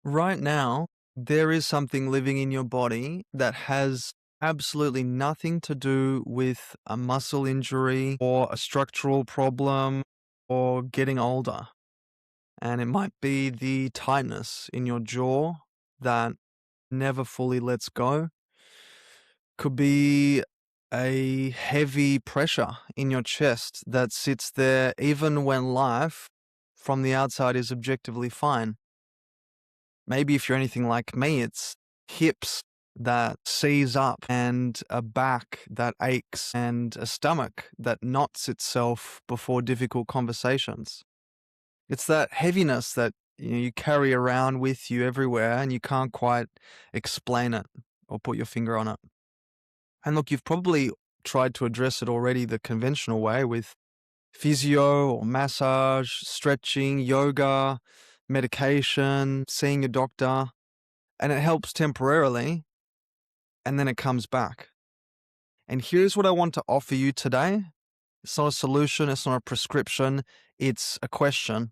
Right now, there is something living in your body that has absolutely nothing to do with a muscle injury or a structural problem or getting older. And it might be the tightness in your jaw that never fully lets go. Could be a heavy pressure in your chest that sits there even when life from the outside is objectively fine. Maybe if you're anything like me, it's hips that seize up and a back that aches and a stomach that knots itself before difficult conversations. It's that heaviness that you carry around with you everywhere and you can't quite explain it or put your finger on it. And look, you've probably tried to address it already the conventional way with physio or massage, stretching, yoga, medication, seeing a doctor, and it helps temporarily and then it comes back. And here's what I want to offer you today. It's not a solution, it's not a prescription, it's a question.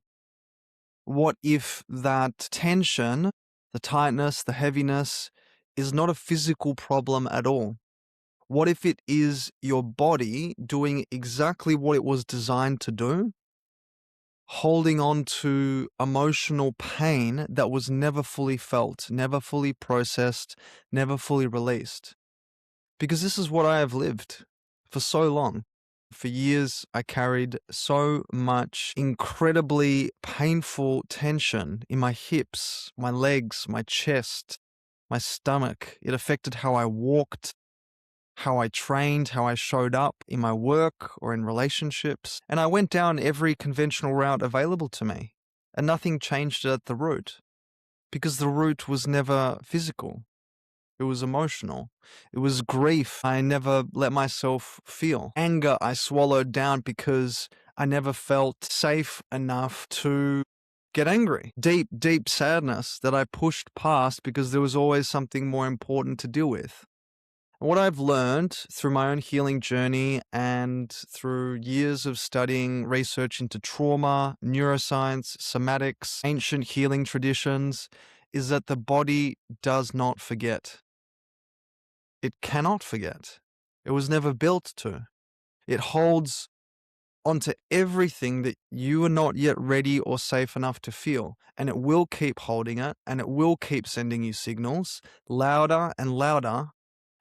What if that tension, the tightness, the heaviness is not a physical problem at all? What if it is your body doing exactly what it was designed to do, holding on to emotional pain that was never fully felt, never fully processed, never fully released? Because this is what I have lived for so long. For years, I carried so much incredibly painful tension in my hips, my legs, my chest, my stomach. It affected how I walked, how I trained, how I showed up in my work or in relationships. And I went down every conventional route available to me, and nothing changed it at the root because the root was never physical. It was emotional. It was grief I never let myself feel. Anger I swallowed down because I never felt safe enough to get angry. Deep, deep sadness that I pushed past because there was always something more important to deal with. What I've learned through my own healing journey and through years of studying research into trauma, neuroscience, somatics, ancient healing traditions, is that the body does not forget. It cannot forget. It was never built to. It holds onto everything that you are not yet ready or safe enough to feel. And it will keep holding it and it will keep sending you signals louder and louder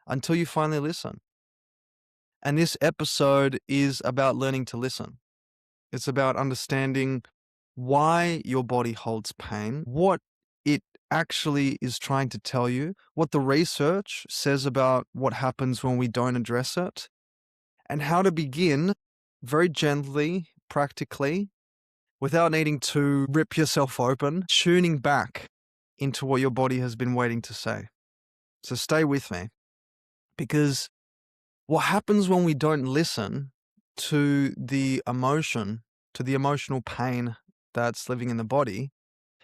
until you finally listen. And this episode is about learning to listen. It's about understanding why your body holds pain, what it actually is trying to tell you, what the research says about what happens when we don't address it, and how to begin very gently, practically, without needing to rip yourself open, tuning back into what your body has been waiting to say. So stay with me, because what happens when we don't listen to the emotion, to the emotional pain that's living in the body,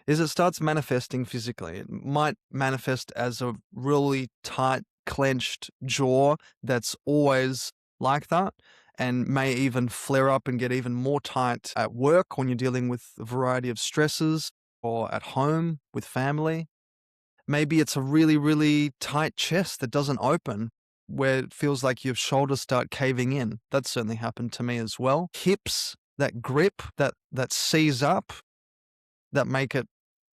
is it starts manifesting physically. It might manifest as a really tight, clenched jaw that's always like that, and may even flare up and get even more tight at work when you're dealing with a variety of stresses, or at home with family. Maybe it's a really, really tight chest that doesn't open, where it feels like your shoulders start caving in. That certainly happened to me as well. Hips that grip, that seize up, that make it,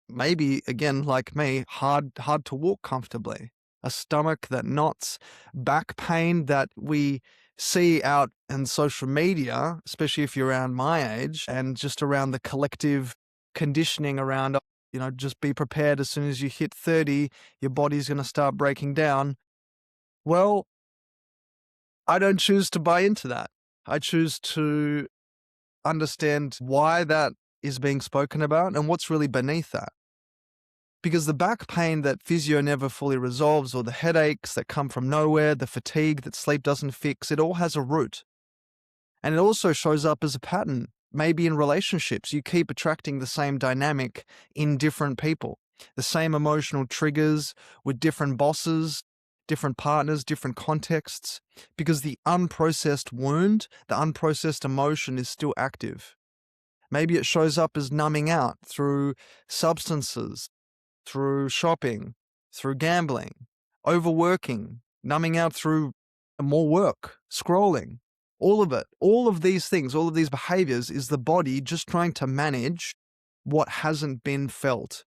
maybe again like me, hard to walk comfortably. A stomach that knots, back pain that we see out in social media, especially if you're around my age, and just around the collective conditioning around, just be prepared as soon as you hit 30, your body's going to start breaking down. Well, I don't choose to buy into that. I choose to understand why that is being spoken about and what's really beneath that. Because the back pain that physio never fully resolves, or the headaches that come from nowhere, the fatigue that sleep doesn't fix, it all has a root. And it also shows up as a pattern. Maybe in relationships, you keep attracting the same dynamic in different people, the same emotional triggers with different bosses, different partners, different contexts, because the unprocessed wound, the unprocessed emotion is still active. Maybe it shows up as numbing out through substances, through shopping, through gambling, overworking, numbing out through more work, scrolling, all of it, all of these things, all of these behaviors is the body just trying to manage what hasn't been felt.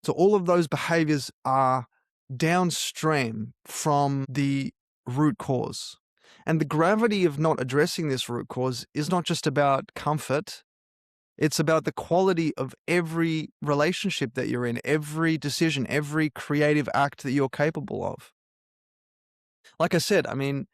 So all of those behaviors are downstream from the root cause. And the gravity of not addressing this root cause is not just about comfort. It's about the quality of every relationship that you're in, every decision, every creative act that you're capable of. Like I said, I mean,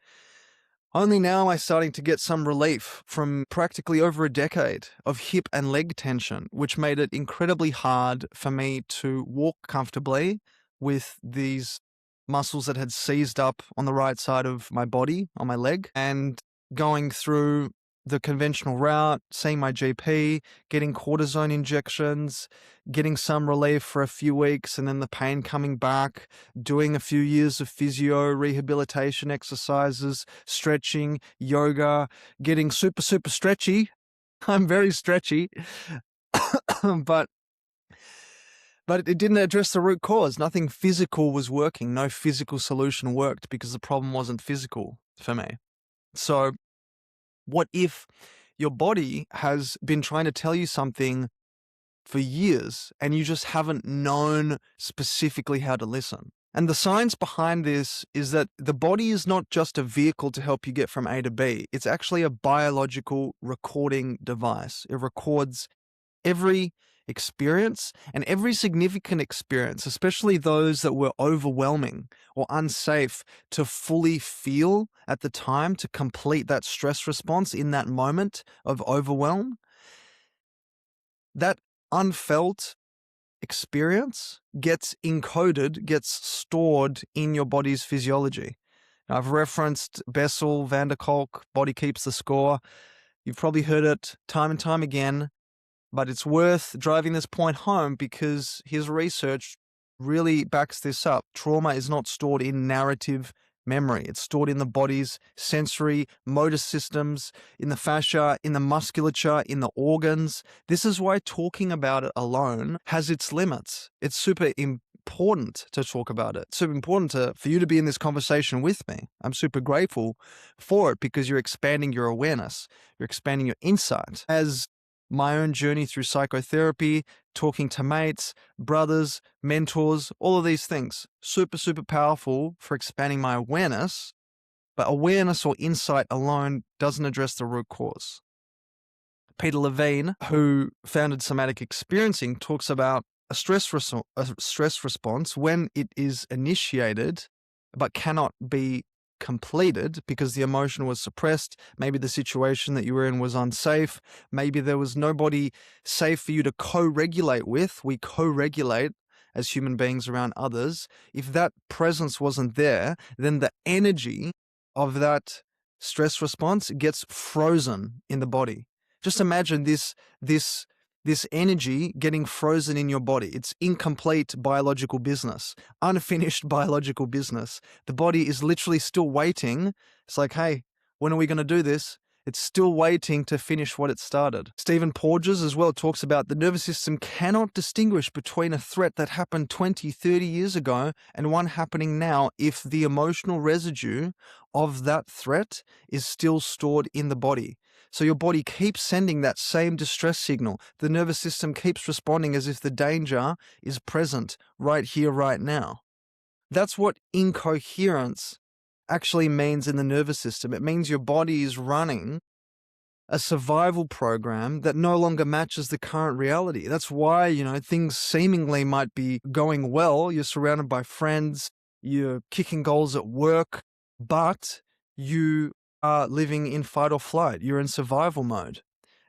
only now am I starting to get some relief from practically over a decade of hip and leg tension, which made it incredibly hard for me to walk comfortably with these muscles that had seized up on the right side of my body, on my leg, and going through the conventional route, seeing my GP, getting cortisone injections, getting some relief for a few weeks, and then the pain coming back, doing a few years of physio, rehabilitation exercises, stretching, yoga, getting super, super stretchy. I'm very stretchy, but it didn't address the root cause. Nothing physical was working. No physical solution worked because the problem wasn't physical for me. So what if your body has been trying to tell you something for years and you just haven't known specifically how to listen? And the science behind this is that the body is not just a vehicle to help you get from A to B. It's actually a biological recording device. It records every experience and every significant experience, especially those that were overwhelming or unsafe to fully feel at the time, to complete that stress response in that moment of overwhelm. That unfelt experience gets encoded, gets stored in your body's physiology. Now, I've referenced Bessel, van der Kolk, Body Keeps the Score. You've probably heard it time and time again. But it's worth driving this point home because his research really backs this up. Trauma is not stored in narrative memory. It's stored in the body's sensory, motor systems, in the fascia, in the musculature, in the organs. This is why talking about it alone has its limits. It's super important to talk about it. It's super important for you to be in this conversation with me. I'm super grateful for it because you're expanding your awareness. You're expanding your insight. As my own journey through psychotherapy, talking to mates, brothers, mentors, all of these things. Super, super powerful for expanding my awareness, but awareness or insight alone doesn't address the root cause. Peter Levine, who founded Somatic Experiencing, talks about a stress response when it is initiated but cannot be completed because the emotion was suppressed. Maybe the situation that you were in was unsafe. Maybe there was nobody safe for you to co-regulate with. We co-regulate as human beings around others. If that presence wasn't there, then the energy of that stress response gets frozen in the body. Just imagine this energy getting frozen in your body. It's incomplete biological business, unfinished biological business. The body is literally still waiting. It's like, hey, when are we going to do this? It's still waiting to finish what it started. Stephen Porges as well talks about the nervous system cannot distinguish between a threat that happened 20, 30 years ago and one happening now if the emotional residue of that threat is still stored in the body. So your body keeps sending that same distress signal. The nervous system keeps responding as if the danger is present right here, right now. That's what incoherence actually means in the nervous system. It means your body is running a survival program that no longer matches the current reality. That's why, things seemingly might be going well. You're surrounded by friends, you're kicking goals at work, but you are living in fight or flight. You're in survival mode.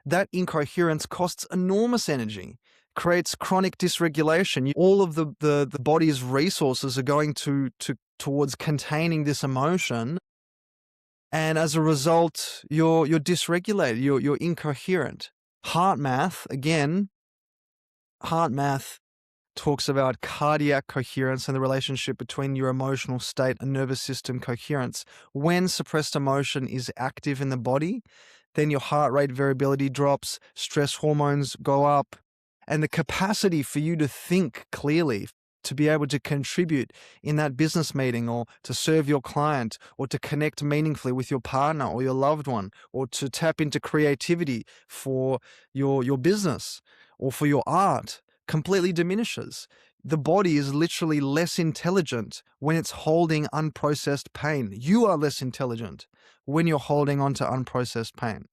That incoherence costs enormous energy, creates chronic dysregulation. All of the body's resources are going towards containing this emotion. And as a result, you're dysregulated, you're incoherent. Heart math talks about cardiac coherence and the relationship between your emotional state and nervous system coherence. When suppressed emotion is active in the body, then your heart rate variability drops, stress hormones go up, and the capacity for you to think clearly, to be able to contribute in that business meeting, or to serve your client, or to connect meaningfully with your partner or your loved one, or to tap into creativity for your business or for your art, completely diminishes. The body is literally less intelligent when it's holding unprocessed pain. You are less intelligent when you're holding on to unprocessed pain.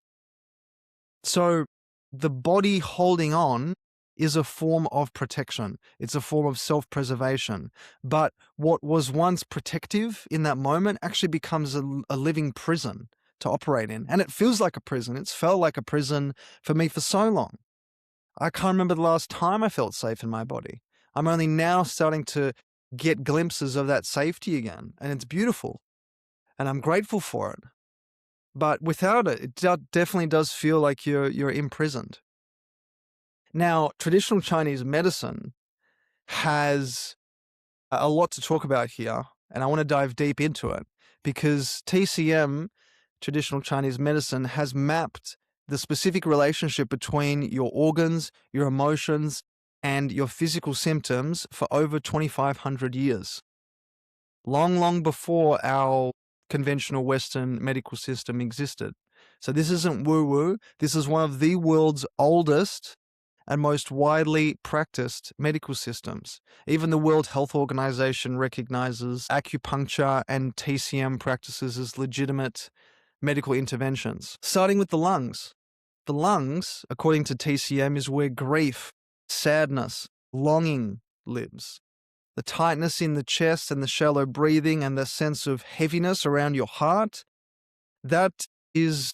So the body holding on is a form of protection. It's a form of self-preservation. But what was once protective in that moment actually becomes a living prison to operate in. And it feels like a prison. It's felt like a prison for me for so long. I can't remember the last time I felt safe in my body. I'm only now starting to get glimpses of that safety again. And it's beautiful. And I'm grateful for it. But without it, it definitely does feel like you're imprisoned. Now, traditional Chinese medicine has a lot to talk about here, and I want to dive deep into it because TCM, traditional Chinese medicine, has mapped the specific relationship between your organs, your emotions, and your physical symptoms for over 2,500 years. Long before our conventional Western medical system existed. So this isn't woo-woo. This is one of the world's oldest and most widely practiced medical systems. Even the World Health Organization recognizes acupuncture and TCM practices as legitimate medical interventions. Starting with the lungs. The lungs, according to TCM, is where grief, sadness, longing lives. The tightness in the chest and the shallow breathing and the sense of heaviness around your heart, that is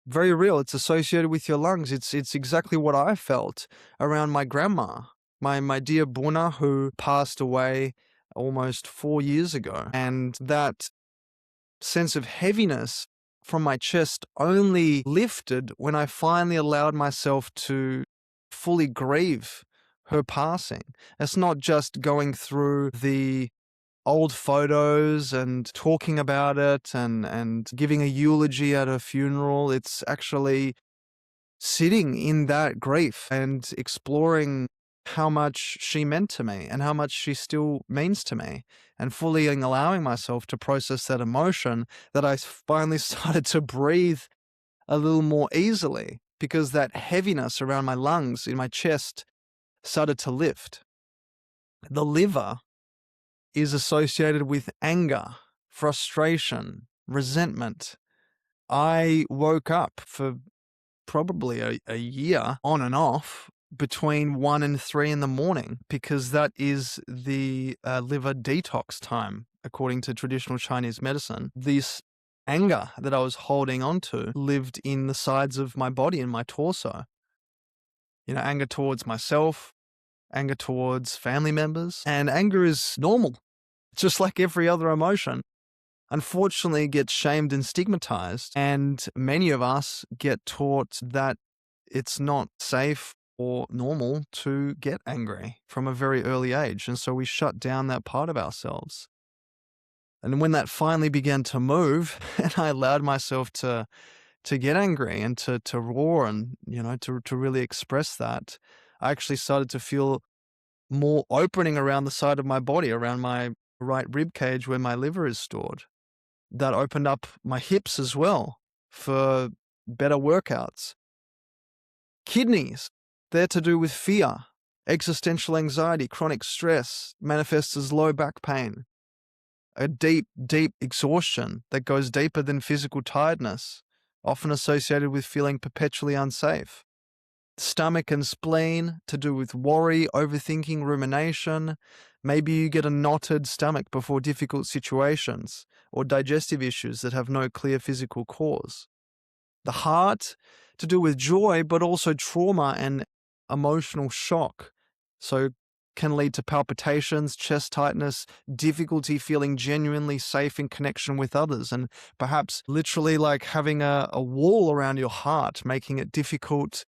very real. It's associated with your lungs. It's exactly what I felt around my grandma, my dear Buna, who passed away almost 4 years ago. And that sense of heaviness from my chest only lifted when I finally allowed myself to fully grieve her passing. It's not just going through the old photos and talking about it and giving a eulogy at a funeral. It's actually sitting in that grief and exploring how much she meant to me and how much she still means to me, and fully allowing myself to process that emotion, that I finally started to breathe a little more easily because that heaviness around my lungs, in my chest, started to lift. The liver is associated with anger, frustration, resentment. I woke up for probably a year on and off between 1 and 3 in the morning because that is the liver detox time, according to traditional Chinese medicine. This anger that I was holding on to lived in the sides of my body, in my torso. Anger towards myself, anger towards family members, and anger is normal, just like every other emotion. Unfortunately, it gets shamed and stigmatized, and many of us get taught that it's not safe or normal to get angry from a very early age, and so we shut down that part of ourselves. And when that finally began to move, and I allowed myself to get angry and to roar and to really express that, I actually started to feel more opening around the side of my body, around my right rib cage where my liver is stored. That opened up my hips as well for better workouts. Kidneys, they're to do with fear, existential anxiety, chronic stress, manifests as low back pain, a deep exhaustion that goes deeper than physical tiredness, often associated with feeling perpetually unsafe. Stomach and spleen, to do with worry, overthinking, rumination. Maybe you get a knotted stomach before difficult situations, or digestive issues that have no clear physical cause. The heart, to do with joy, but also trauma and emotional shock. So can lead to palpitations, chest tightness, difficulty feeling genuinely safe in connection with others, and perhaps literally like having a wall around your heart, making it difficult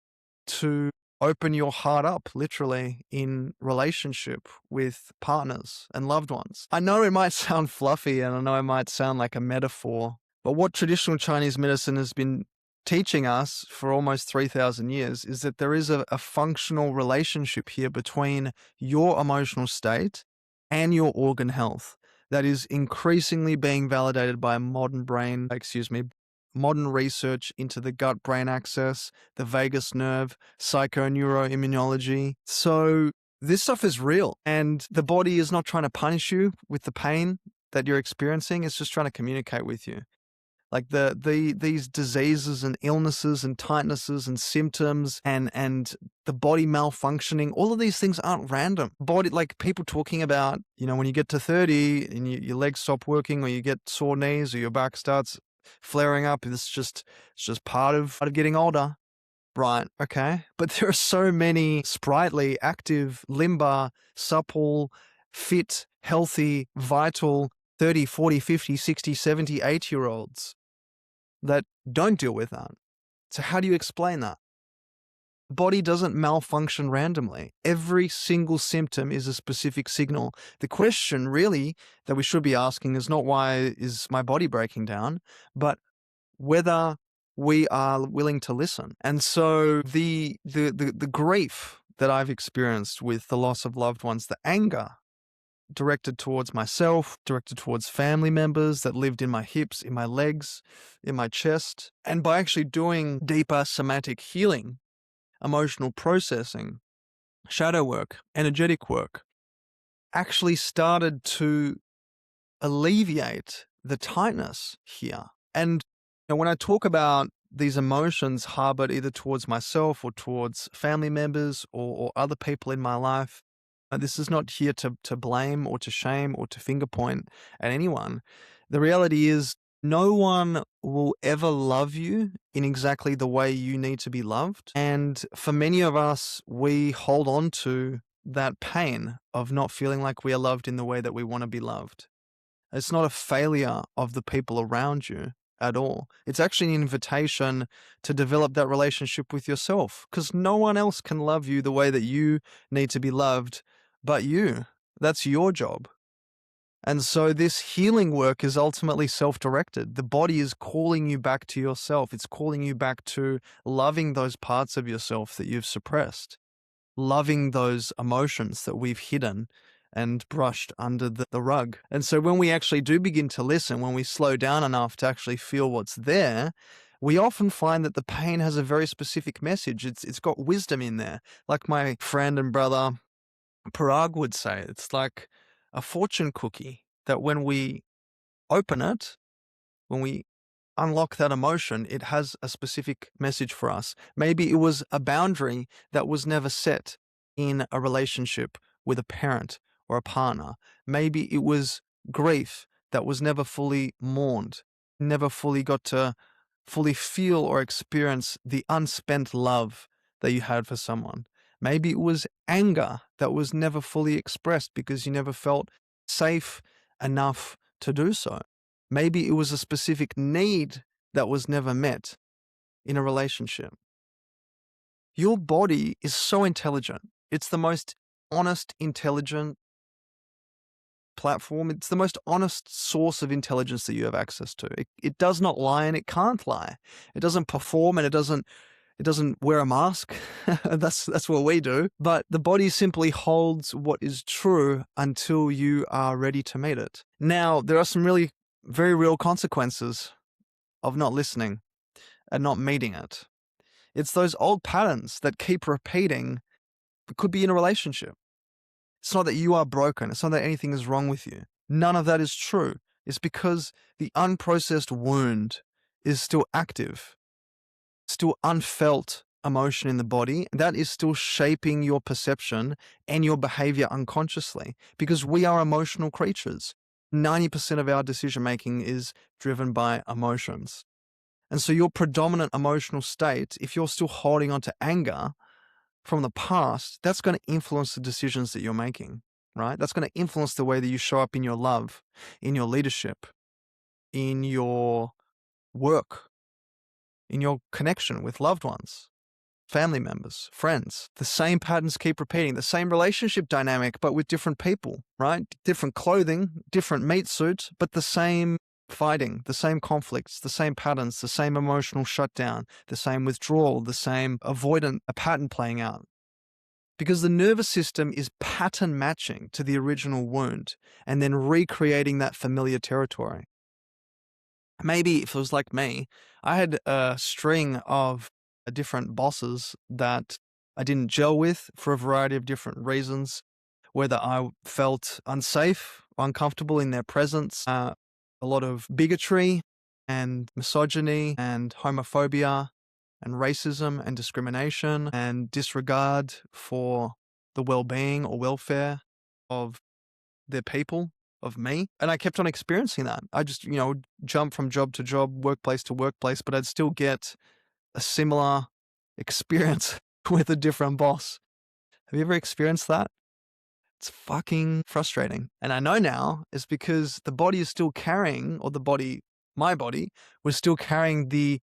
to open your heart up, literally, in relationship with partners and loved ones. I know it might sound fluffy and I know it might sound like a metaphor, but what traditional Chinese medicine has been teaching us for almost 3,000 years is that there is a functional relationship here between your emotional state and your organ health that is increasingly being validated by modern research into the gut-brain axis, the vagus nerve, psychoneuroimmunology. So this stuff is real, and the body is not trying to punish you with the pain that you're experiencing. It's just trying to communicate with you. Like these diseases and illnesses and tightnesses and symptoms and the body malfunctioning, all of these things aren't random. Body, like people talking about, when you get to 30 and your legs stop working, or you get sore knees, or your back starts flaring up, it's just part of getting older. Right, okay. But there are so many sprightly, active, limber, supple, fit, healthy, vital 30, 40, 50, 60, 70, 80-year-olds that don't deal with that. So how do you explain that? The body doesn't malfunction randomly. Every single symptom is a specific signal. The question really that we should be asking is not why is my body breaking down, but whether we are willing to listen. And so the grief that I've experienced with the loss of loved ones, the anger directed towards myself, directed towards family members that lived in my hips, in my legs, in my chest. And by actually doing deeper somatic healing, emotional processing, shadow work, energetic work, actually started to alleviate the tightness here. And when I talk about these emotions harbored either towards myself or towards family members or other people in my life, this is not here to blame or to shame or to finger point at anyone. The reality is no one will ever love you in exactly the way you need to be loved. And for many of us, we hold on to that pain of not feeling like we are loved in the way that we want to be loved. It's not a failure of the people around you at all. It's actually an invitation to develop that relationship with yourself, because no one else can love you the way that you need to be loved but you. That's your job. And so this healing work is ultimately self-directed. The body is calling you back to yourself. It's calling you back to loving those parts of yourself that you've suppressed, loving those emotions that we've hidden and brushed under the rug. And so when we actually do begin to listen, when we slow down enough to actually feel what's there, we often find that the pain has a very specific message. It's got wisdom in there. Like my friend and brother Parag would say, it's like a fortune cookie that when we open it, when we unlock that emotion, it has a specific message for us. Maybe it was a boundary that was never set in a relationship with a parent or a partner. Maybe it was grief that was never fully mourned, never fully got to fully feel or experience the unspent love that you had for someone. Maybe it was anger that was never fully expressed because you never felt safe enough to do so. Maybe it was a specific need that was never met in a relationship. Your body is so intelligent. It's the most honest, intelligent platform. It's the most honest source of intelligence that you have access to. It does not lie, and it can't lie. It doesn't perform, and it doesn't wear a mask. That's what we do. But the body simply holds what is true until you are ready to meet it. Now, there are some really very real consequences of not listening and not meeting it. It's those old patterns that keep repeating. It could be in a relationship. It's not that you are broken. It's not that anything is wrong with you. None of that is true. It's because the unprocessed wound is still active, still unfelt emotion in the body. That is still shaping your perception and your behavior unconsciously, because we are emotional creatures. 90% of our decision making is driven by emotions. And so your predominant emotional state, if you're still holding on to anger from the past, that's going to influence the decisions that you're making, right? That's going to influence the way that you show up in your love, in your leadership, in your work, in your connection with loved ones, family members, friends. The same patterns keep repeating, the same relationship dynamic, but with different people, right? Different clothing, different meat suit, but the same fighting, the same conflicts, the same patterns, the same emotional shutdown, the same withdrawal, the same avoidant a pattern playing out. Because the nervous system is pattern matching to the original wound and then recreating that familiar territory. Maybe if it was like me, I had a string of different bosses that I didn't gel with for a variety of different reasons, whether I felt unsafe, uncomfortable in their presence, a lot of bigotry and misogyny and homophobia and racism and discrimination and disregard for the well-being or welfare of their people, of me. And I kept on experiencing that. I just, would jump from job to job, workplace to workplace, but I'd still get a similar experience with a different boss. Have you ever experienced that? It's fucking frustrating. And I know now it's because the body is still carrying, or my body was still carrying the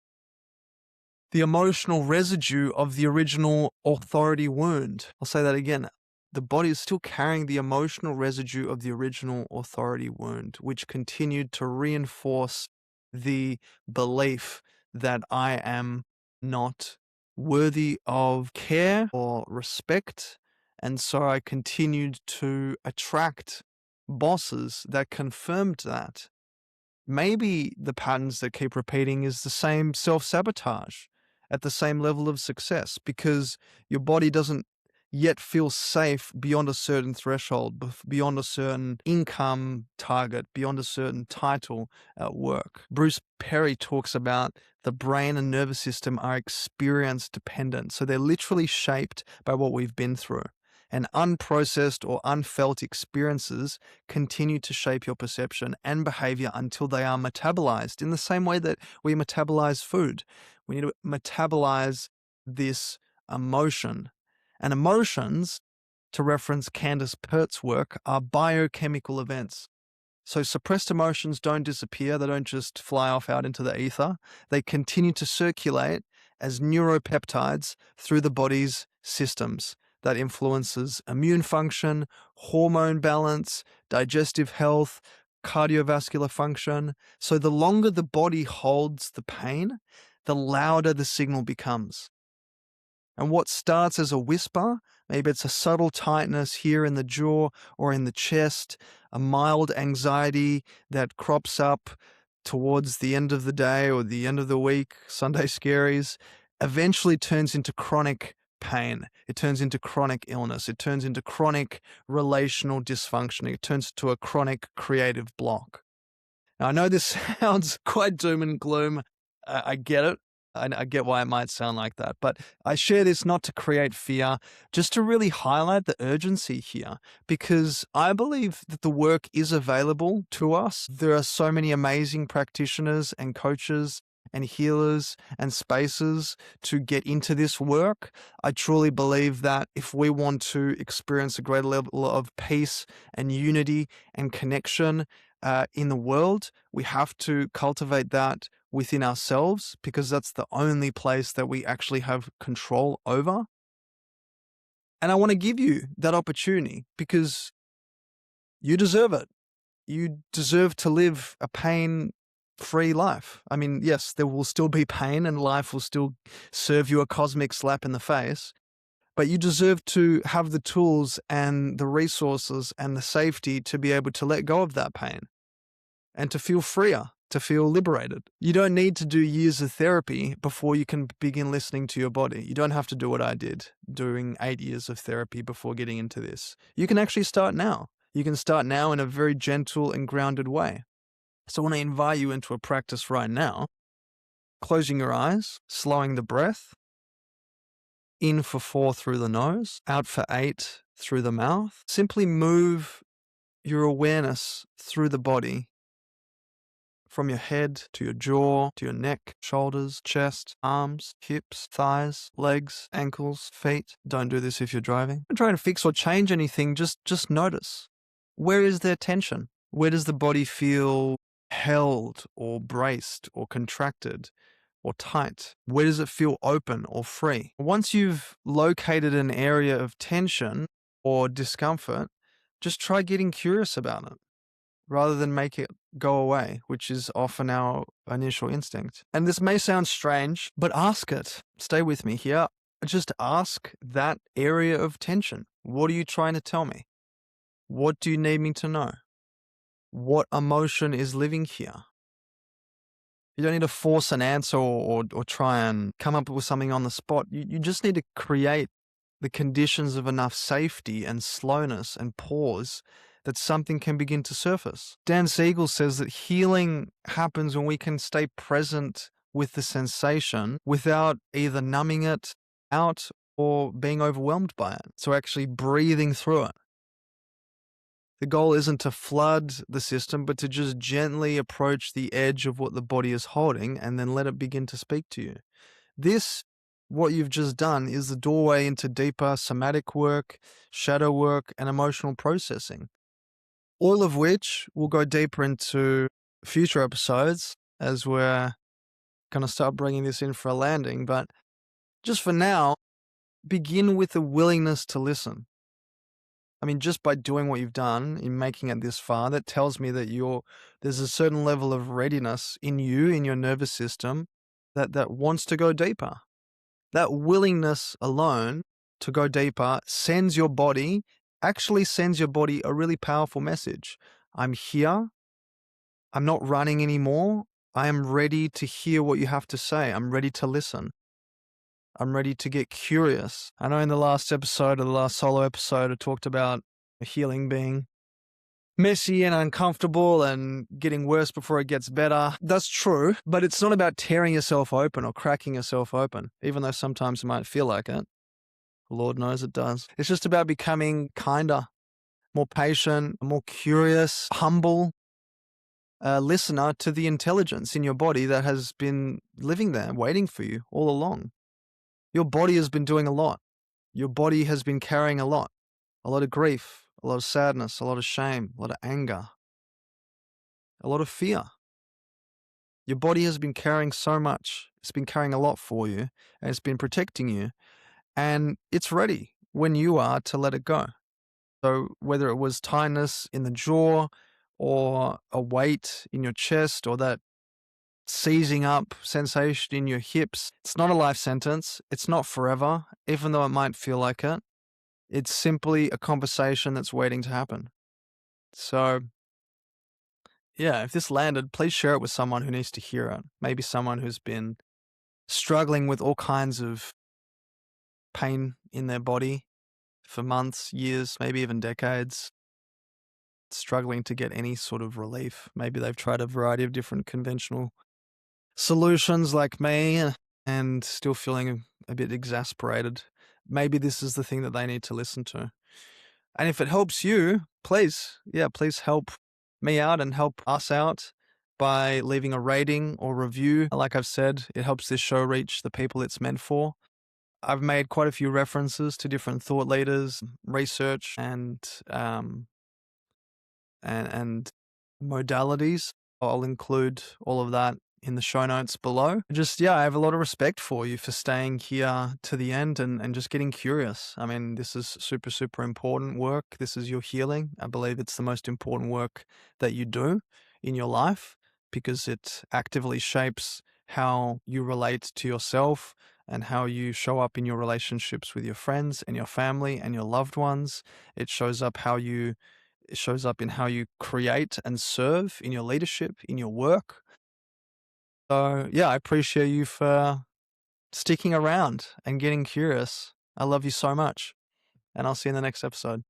emotional residue of the original authority wound. I'll say that again. The body is still carrying the emotional residue of the original authority wound, which continued to reinforce the belief that I am not worthy of care or respect. And so I continued to attract bosses that confirmed that. Maybe the patterns that keep repeating is the same self-sabotage at the same level of success, because your body doesn't yet feel safe beyond a certain threshold, beyond a certain income target, beyond a certain title at work. Bruce Perry talks about the brain and nervous system are experience dependent. So they're literally shaped by what we've been through. And unprocessed or unfelt experiences continue to shape your perception and behavior until they are metabolized in the same way that we metabolize food. We need to metabolize this emotion. And emotions, to reference Candace Pert's work, are biochemical events. So suppressed emotions don't disappear. They don't just fly off out into the ether. They continue to circulate as neuropeptides through the body's systems. That influences immune function, hormone balance, digestive health, cardiovascular function. So the longer the body holds the pain, the louder the signal becomes. And what starts as a whisper, maybe it's a subtle tightness here in the jaw or in the chest, a mild anxiety that crops up towards the end of the day or the end of the week, Sunday scaries, eventually turns into chronic pain. It turns into chronic illness. It turns into chronic relational dysfunction. It turns to a chronic creative block. Now, I know this sounds quite doom and gloom. I get it. I get why it might sound like that, but I share this not to create fear, just to really highlight the urgency here, because I believe that the work is available to us. There are so many amazing practitioners and coaches and healers and spaces to get into this work. I truly believe that if we want to experience a greater level of peace and unity and connection in the world, we have to cultivate that within ourselves, because that's the only place that we actually have control over. And I want to give you that opportunity because you deserve it. You deserve to live a pain-free life. I mean, yes, there will still be pain and life will still serve you a cosmic slap in the face, but you deserve to have the tools and the resources and the safety to be able to let go of that pain and to feel freer, to feel liberated. You don't need to do years of therapy before you can begin listening to your body. You don't have to do what I did, doing 8 years of therapy before getting into this. You can actually start now. You can start now in a very gentle and grounded way. So I want to invite you into a practice right now, closing your eyes, slowing the breath, in for 4 through the nose, out for 8 through the mouth. Simply move your awareness through the body, from your head to your jaw, to your neck, shoulders, chest, arms, hips, thighs, legs, ankles, feet. Don't do this if you're driving. Don't try to fix or change anything, just notice. Where is there tension? Where does the body feel held or braced or contracted or tight? Where does it feel open or free? Once you've located an area of tension or discomfort, just try getting curious about it. rather than make it go away, which is often our initial instinct. And this may sound strange, but ask it. Stay with me here. Just ask that area of tension. What are you trying to tell me? What do you need me to know? What emotion is living here? You don't need to force an answer or try and come up with something on the spot. You just need to create the conditions of enough safety and slowness and pause that something can begin to surface. Dan Siegel says that healing happens when we can stay present with the sensation without either numbing it out or being overwhelmed by it. So actually breathing through it. The goal isn't to flood the system, but to just gently approach the edge of what the body is holding and then let it begin to speak to you. This, what you've just done, is the doorway into deeper somatic work, shadow work, and emotional processing. All of which will go deeper into future episodes as we're going to start bringing this in for a landing. But just for now, begin with the willingness to listen. I mean, just by doing what you've done in making it this far, that tells me that there's a certain level of readiness in you, in your nervous system, that wants to go deeper. That willingness alone to go deeper actually sends your body a really powerful message. I'm here. I'm not running anymore. I am ready to hear what you have to say. I'm ready to listen. I'm ready to get curious. I know in the last episode, or the last solo episode, I talked about healing being messy and uncomfortable and getting worse before it gets better. That's true, but it's not about tearing yourself open or cracking yourself open, even though sometimes it might feel like it. Lord knows it does. It's just about becoming kinder, more patient, more curious, humble, listener to the intelligence in your body that has been living there, waiting for you all along. Your body has been doing a lot. Your body has been carrying a lot of grief, a lot of sadness, a lot of shame, a lot of anger, a lot of fear. Your body has been carrying so much. It's been carrying a lot for you, and it's been protecting you, and it's ready when you are to let it go. So whether it was tightness in the jaw or a weight in your chest or that seizing up sensation in your hips, it's not a life sentence. It's not forever, even though it might feel like it. It's simply a conversation that's waiting to happen. So, yeah, if this landed, please share it with someone who needs to hear it. Maybe someone who's been struggling with all kinds of pain in their body for months, years, maybe even decades, struggling to get any sort of relief. Maybe they've tried a variety of different conventional solutions like me and still feeling a bit exasperated. Maybe this is the thing that they need to listen to. And if it helps you, please help me out and help us out by leaving a rating or review. Like I've said, it helps this show reach the people it's meant for. I've made quite a few references to different thought leaders, research, and modalities. I'll include all of that in the show notes below. I have a lot of respect for you for staying here to the end and just getting curious. I mean, this is super, super important work. This is your healing. I believe it's the most important work that you do in your life because it actively shapes how you relate to yourself and how you show up in your relationships with your friends and your family and your loved ones. It shows up in how you create and serve in your leadership, in your work. So, yeah, I appreciate you for sticking around and getting curious. I love you so much, and I'll see you in the next episode.